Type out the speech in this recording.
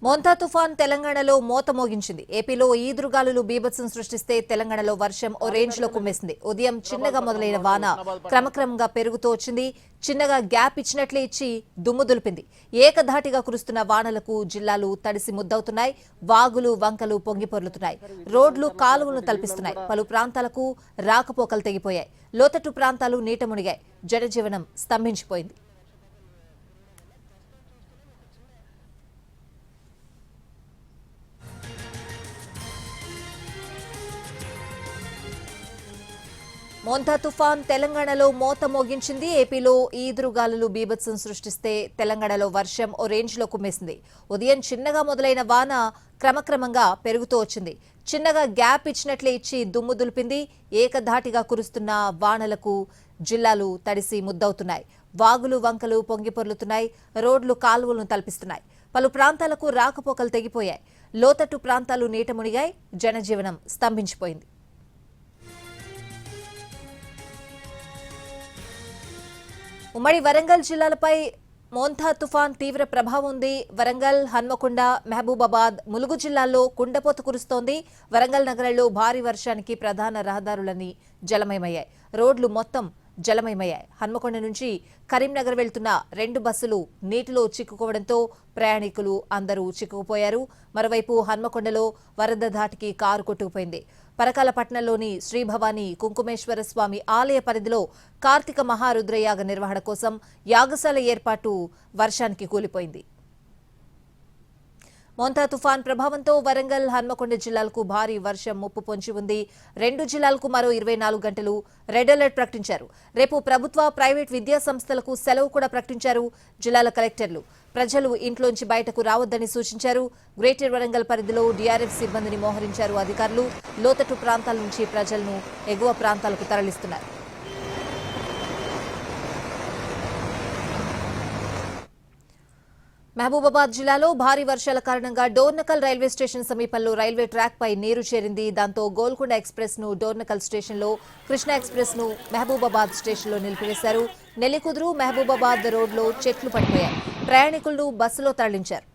మోంతా తుఫాన్ తెలంగాణలో మోత మోగించింది. ఏపీలో ఈదురుగాలులు బీభత్సం సృష్టిస్తే తెలంగాణలో వర్షం ఓ రేంజ్ లో కుమ్మేసింది. ఉదయం చిన్నగా మొదలైన వాన క్రమక్రమంగా పెరుగుతూ వచ్చింది. చిన్నగా గ్యాప్ ఇచ్చినట్లే ఇచ్చి దుమ్ము దులిపింది. ఏకధాటిగా కురుస్తున్న వానలకు జిల్లాలు తడిసి ముద్దవుతున్నాయి. వాగులు వంకలు పొంగి పొర్లుతున్నాయి. రోడ్లు కాలువలను తలపిస్తున్నాయి. పలు ప్రాంతాలకు రాకపోకలు తెగిపోయాయి. లోతట్టు ప్రాంతాలు నీట మునిగాయి. జనజీవనం స్తంభించిపోయింది. మోంతా తుఫాన్ తెలంగాణలో మోత మోగించింది. ఏపీలో ఈదురుగాలులు బీభత్సం సృష్టిస్తే తెలంగాణలో వర్షం ఓ రేంజ్ లో కుమ్మేసింది. ఉదయం చిన్నగా మొదలైన వాన క్రమక్రమంగా పెరుగుతూ వచ్చింది. చిన్నగా గ్యాప్ ఇచ్చినట్లే ఇచ్చి దుమ్ము దులిపింది. ఏకధాటిగా కురుస్తున్న వానలకు జిల్లాలు తడిసి ముద్దవుతున్నాయి. వాగులు వంకలు పొంగి పొర్లుతున్నాయి. రోడ్లు కాలువలను తలపిస్తున్నాయి. పలు ప్రాంతాలకు రాకపోకలు తెగిపోయాయి. లోతట్టు ప్రాంతాలు నీట మునిగాయి. జనజీవనం స్తంభించిపోయింది. ఉమ్మడి వరంగల్ జిల్లాలపై మోంతా తుఫాన్ తీవ్ర ప్రభావం ఉంది. వరంగల్, హన్మకొండ, మహబూబాబాద్, ములుగు జిల్లాల్లో కుండపోత కురుస్తోంది. వరంగల్ నగరంలో భారీ వర్షానికి ప్రధాన రహదారులన్నీ జలమయమయ్యాయి. రోడ్లు మొత్తం జలమయమయ్యాయి. హన్మకొండ నుంచి కరీంనగర్ వెళ్తున్న 2 బస్సులు నీటిలో చిక్కుకోవడంతో ప్రయాణికులు అందరూ చిక్కుకుపోయారు. మరోవైపు హన్మకొండలో వరద ధాటికి కారు కొట్టుకుపోయింది. పరకాల పట్టణంలోని శ్రీభవాని కుంకుమేశ్వర స్వామి ఆలయ పరిధిలో కార్తీక మహారుద్రయాగ నిర్వహణ కోసం యాగశాల ఏర్పాటు వర్షానికి కూలిపోయింది. మోంతా తుఫాన్ ప్రభావంతో వరంగల్, హన్మకొండ జిల్లాలకు భారీ వర్షం ముప్పు పొంచి ఉంది. 2 జిల్లాలకు మరో 24 గంటలు రెడ్ అలర్ట్ ప్రకటించారు. రేపు ప్రభుత్వ, ప్రైవేట్ విద్యా సంస్థలకు సెలవు కూడా ప్రకటించారు జిల్లాల కలెక్టర్లు. ప్రజలు ఇంట్లోంచి బయటకు రావద్దని సూచించారు. గ్రేటర్ వరంగల్ పరిధిలో డీఆర్ఎఫ్ సిబ్బందిని మోహరించారు అధికారులు. లోతట్టు ప్రాంతాల నుంచి ప్రజలను ఎగువ ప్రాంతాలకు తరలిస్తున్నారు. మహబూబాబాద్ జిల్లాలో భారీ వర్షాల కారణంగా డోర్నకల్ రైల్వే స్టేషన్ సమీపంలో రైల్వే ట్రాక్ పై నీరు చేరింది. దాంతో గోల్కొండ ఎక్స్ప్రెస్ ను డోర్నకల్ స్టేషన్లో, కృష్ణా ఎక్స్ప్రెస్ ను మహబూబాబాద్ స్టేషన్లో నిలిపివేశారు. నెల్లికుదురు, మహబూబాబాద్ రోడ్లో చెట్లు పడిపోయాయి. ప్రయాణికులను బస్సులో తరలించారు.